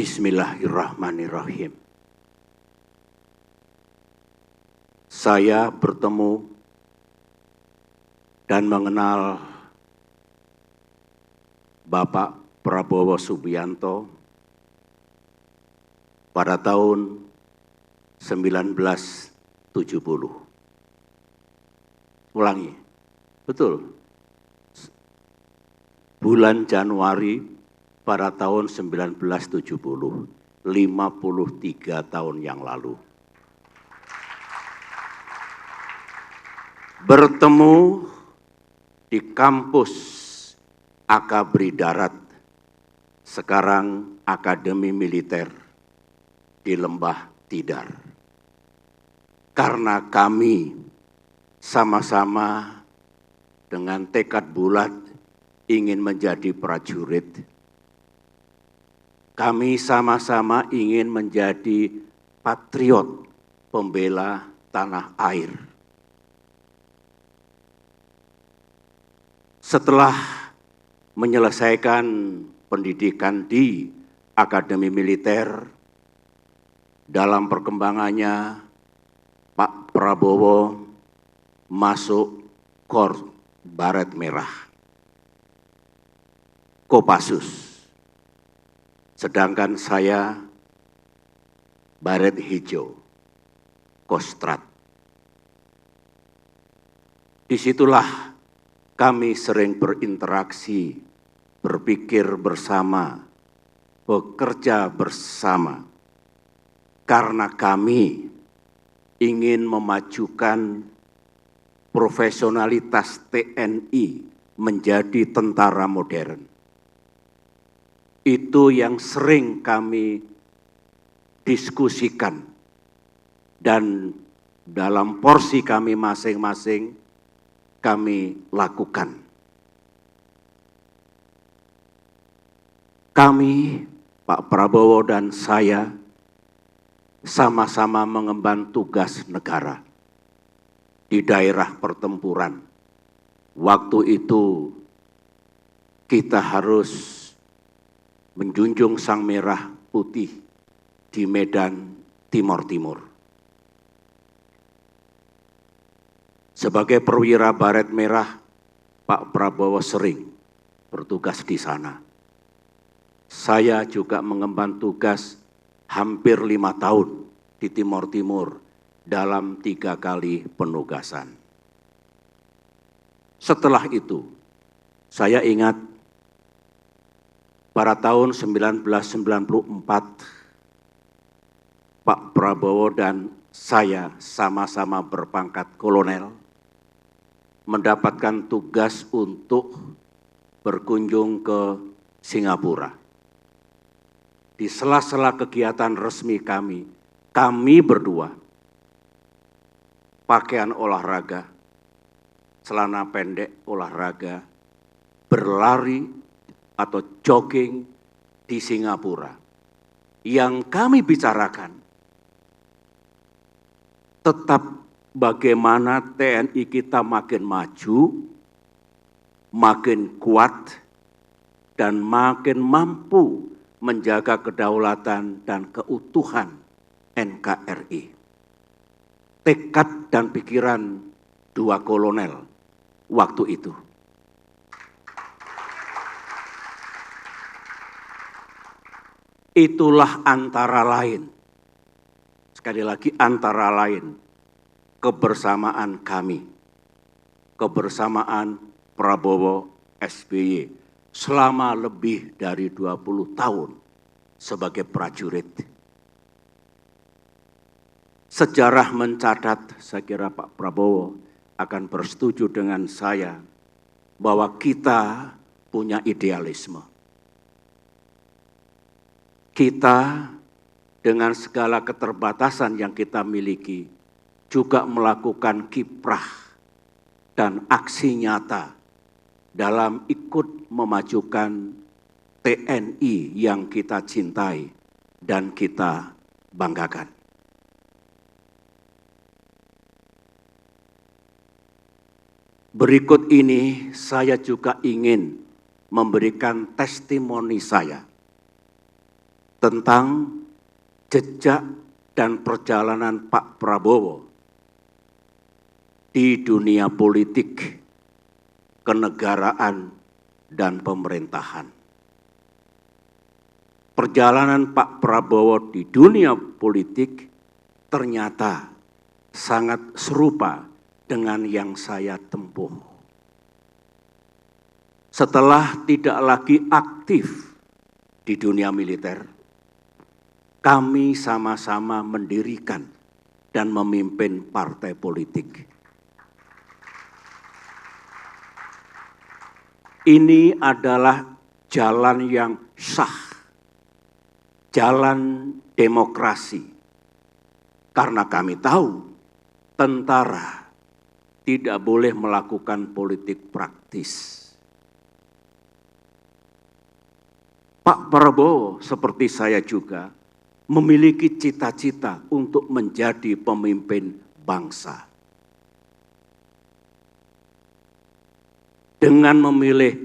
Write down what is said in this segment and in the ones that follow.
Bismillahirrahmanirrahim. Saya bertemu dan mengenal Bapak Prabowo Subianto pada tahun 1970. Ulangi, betul. Bulan Januari pada tahun 1970, 53 tahun yang lalu. Bertemu di kampus Akabri Darat, sekarang Akademi Militer di Lembah Tidar. Karena kami sama-sama dengan tekad bulat ingin menjadi prajurit. Kami sama-sama ingin menjadi patriot, pembela tanah air. Setelah menyelesaikan pendidikan di Akademi Militer, dalam perkembangannya Pak Prabowo masuk Korps Baret Merah, Kopassus. Sedangkan saya Baret Hijau, Kostrat. Disitulah kami sering berinteraksi, berpikir bersama, bekerja bersama. Karena kami ingin memajukan profesionalitas TNI menjadi tentara modern. Itu yang sering kami diskusikan dan dalam porsi kami masing-masing kami lakukan. Kami, Pak Prabowo dan saya, sama-sama mengemban tugas negara di daerah pertempuran. Waktu itu kita harus menjunjung sang merah putih di medan Timor Timur. Sebagai perwira Baret Merah, Pak Prabowo sering bertugas di sana. Saya juga mengemban tugas hampir 5 tahun di Timor Timur dalam 3 kali penugasan. Setelah itu, saya ingat pada tahun 1994, Pak Prabowo dan saya sama-sama berpangkat kolonel, mendapatkan tugas untuk berkunjung ke Singapura. Di sela-sela kegiatan resmi kami berdua, pakaian olahraga, celana pendek olahraga, berlari atau jogging di Singapura. Yang kami bicarakan tetap bagaimana TNI kita makin maju, makin kuat, dan makin mampu menjaga kedaulatan dan keutuhan NKRI. Tekad dan pikiran 2 kolonel waktu itu. Itulah antara lain, sekali lagi antara lain, kebersamaan kami, kebersamaan Prabowo SBY selama lebih dari 20 tahun sebagai prajurit. Sejarah mencatat, saya kira Pak Prabowo akan bersetuju dengan saya, bahwa kita punya idealisme. Kita dengan segala keterbatasan yang kita miliki juga melakukan kiprah dan aksi nyata dalam ikut memajukan TNI yang kita cintai dan kita banggakan. Berikut ini saya juga ingin memberikan testimoni saya tentang jejak dan perjalanan Pak Prabowo di dunia politik, kenegaraan, dan pemerintahan. Perjalanan Pak Prabowo di dunia politik ternyata sangat serupa dengan yang saya tempuh. Setelah tidak lagi aktif di dunia militer, kami sama-sama mendirikan dan memimpin partai politik. Ini adalah jalan yang sah, jalan demokrasi. Karena kami tahu tentara tidak boleh melakukan politik praktis. Pak Prabowo seperti saya juga memiliki cita-cita untuk menjadi pemimpin bangsa. Dengan memilih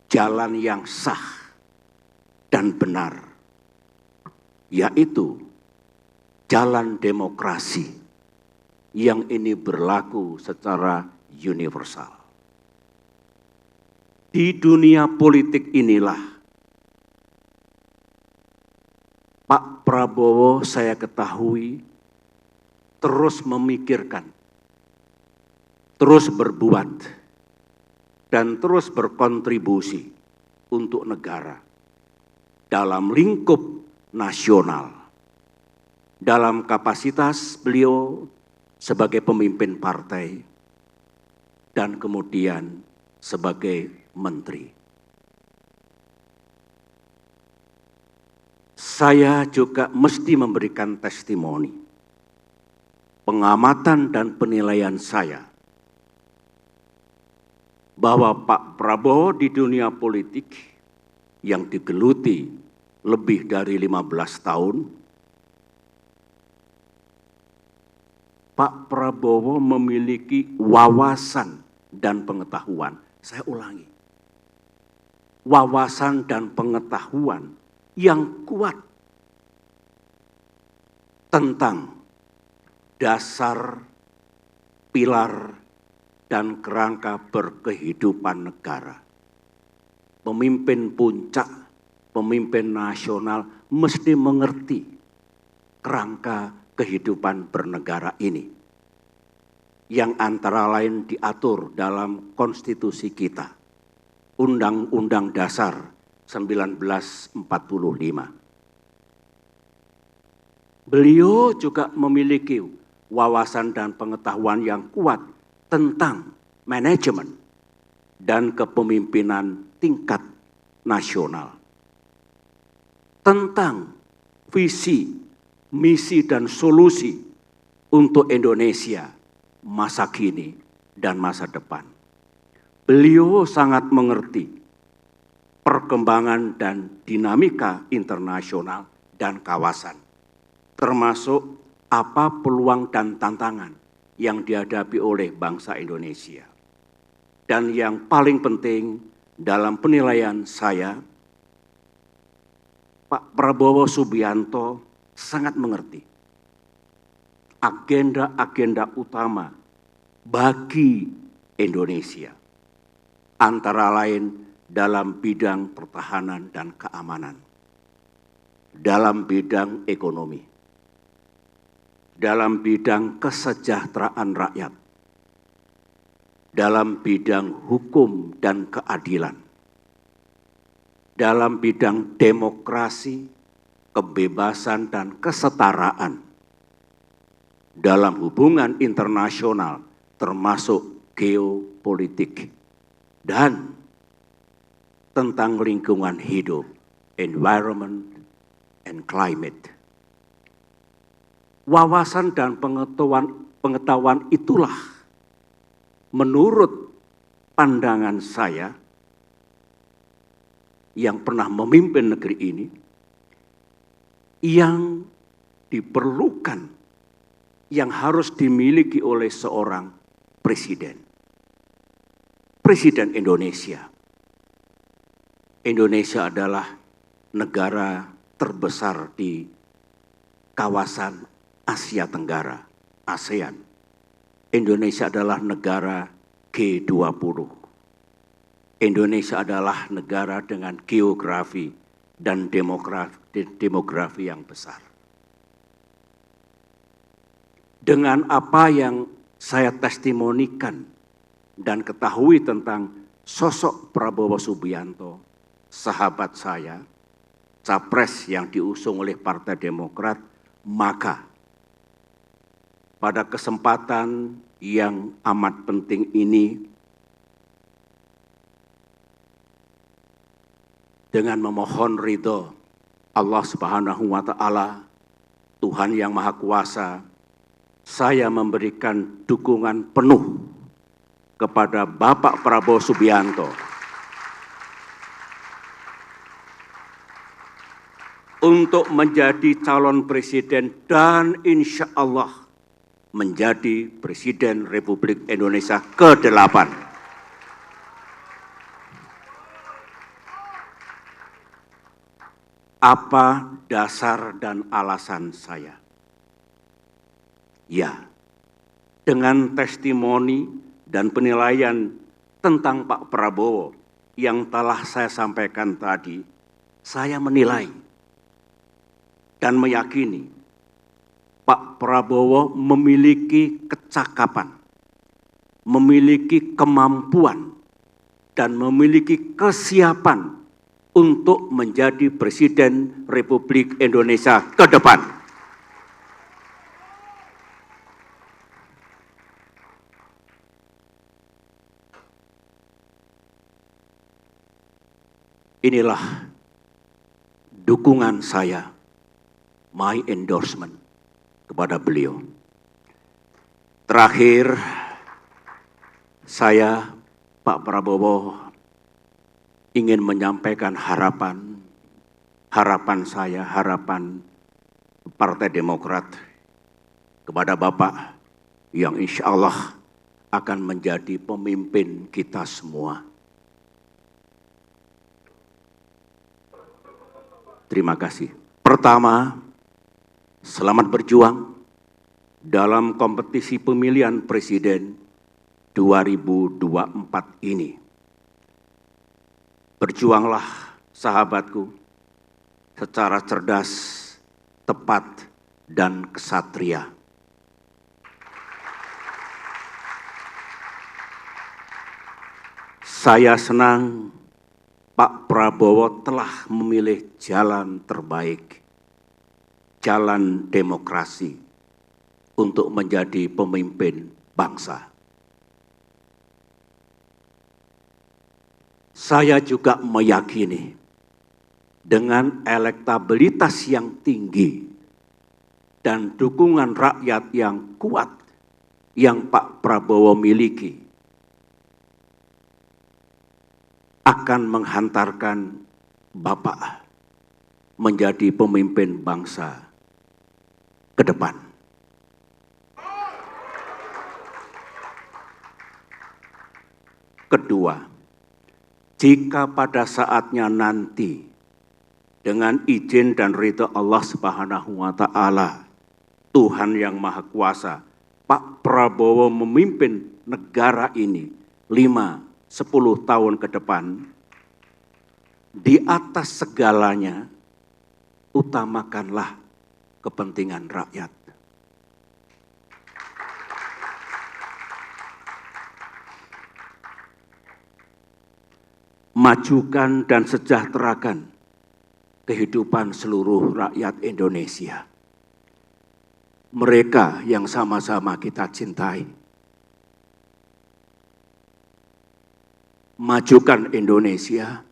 jalan yang sah dan benar, yaitu jalan demokrasi yang ini berlaku secara universal. Di dunia politik inilah Pak Prabowo saya ketahui terus memikirkan, terus berbuat, dan terus berkontribusi untuk negara dalam lingkup nasional. Dalam kapasitas beliau sebagai pemimpin partai dan kemudian sebagai menteri. Saya juga mesti memberikan testimoni, pengamatan dan penilaian saya bahwa Pak Prabowo di dunia politik yang digeluti lebih dari 15 tahun, Pak Prabowo memiliki wawasan dan pengetahuan. Saya ulangi, wawasan dan pengetahuan yang kuat tentang dasar, pilar, dan kerangka berkehidupan negara. Pemimpin puncak, pemimpin nasional mesti mengerti kerangka kehidupan bernegara ini, yang antara lain diatur dalam konstitusi kita, Undang-Undang Dasar 1945. Beliau juga memiliki wawasan dan pengetahuan yang kuat tentang manajemen dan kepemimpinan tingkat nasional, tentang visi, misi, dan solusi untuk Indonesia masa kini dan masa depan. Beliau sangat mengerti perkembangan dan dinamika internasional dan kawasan, termasuk apa peluang dan tantangan yang dihadapi oleh bangsa Indonesia. Dan yang paling penting dalam penilaian saya, Pak Prabowo Subianto sangat mengerti agenda-agenda utama bagi Indonesia, antara lain dalam bidang pertahanan dan keamanan, dalam bidang ekonomi, dalam bidang kesejahteraan rakyat, dalam bidang hukum dan keadilan, dalam bidang demokrasi, kebebasan dan kesetaraan, dalam hubungan internasional termasuk geopolitik, dan tentang lingkungan hidup, environment and climate. Wawasan dan pengetahuan itulah menurut pandangan saya yang pernah memimpin negeri ini, yang diperlukan, yang harus dimiliki oleh seorang presiden. Presiden Indonesia. Indonesia adalah negara terbesar di kawasan Asia Tenggara, ASEAN. Indonesia adalah negara G20. Indonesia adalah negara dengan geografi dan demografi yang besar. Dengan apa yang saya testimonikan dan ketahui tentang sosok Prabowo Subianto, sahabat saya, capres yang diusung oleh Partai Demokrat, maka pada kesempatan yang amat penting ini, dengan memohon ridho Allah Subhanahu wa Ta'ala, Tuhan yang Maha Kuasa, saya memberikan dukungan penuh kepada Bapak Prabowo Subianto untuk menjadi calon presiden dan insya Allah menjadi Presiden Republik Indonesia ke-8. Apa dasar dan alasan saya? Ya, dengan testimoni dan penilaian tentang Pak Prabowo yang telah saya sampaikan tadi, saya menilai dan meyakini Pak Prabowo memiliki kecakapan, memiliki kemampuan, dan memiliki kesiapan untuk menjadi Presiden Republik Indonesia ke depan. Inilah dukungan saya, my endorsement kepada beliau. Terakhir, saya, Pak Prabowo, ingin menyampaikan harapan saya, harapan Partai Demokrat kepada Bapak yang insya Allah akan menjadi pemimpin kita semua. Terima kasih. Pertama, selamat berjuang dalam kompetisi pemilihan presiden 2024 ini. Berjuanglah, sahabatku, secara cerdas, tepat, dan kesatria. Saya senang Pak Prabowo telah memilih jalan terbaik, jalan demokrasi untuk menjadi pemimpin bangsa. Saya juga meyakini dengan elektabilitas yang tinggi dan dukungan rakyat yang kuat yang Pak Prabowo miliki, akan menghantarkan Bapak menjadi pemimpin bangsa ke depan. Kedua, jika pada saatnya nanti dengan izin dan ridha Allah Subhanahu wa Ta'ala, Tuhan yang Maha Kuasa, Pak Prabowo memimpin negara ini 5-10 tahun ke depan, di atas segalanya, utamakanlah kepentingan rakyat. Majukan dan sejahterakan kehidupan seluruh rakyat Indonesia. Mereka yang sama-sama kita cintai. Majukan Indonesia,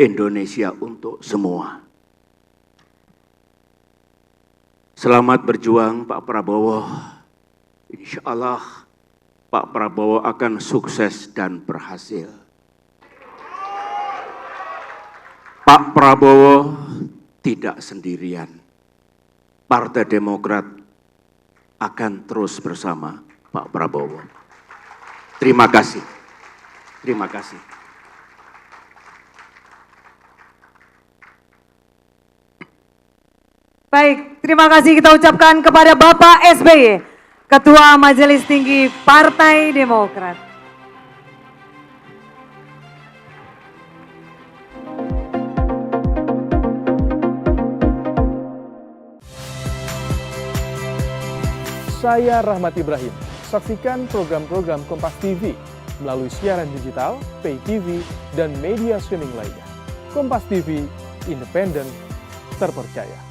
Indonesia untuk semua. Selamat berjuang Pak Prabowo. Insya Allah Pak Prabowo akan sukses dan berhasil. Pak Prabowo tidak sendirian. Partai Demokrat akan terus bersama Pak Prabowo. Terima kasih. Terima kasih. Baik, terima kasih kita ucapkan kepada Bapak SBY, Ketua Majelis Tinggi Partai Demokrat. Saya Rahmat Ibrahim. Saksikan program-program Kompas TV melalui siaran digital, pay TV, dan media streaming lainnya. Kompas TV, independen, terpercaya.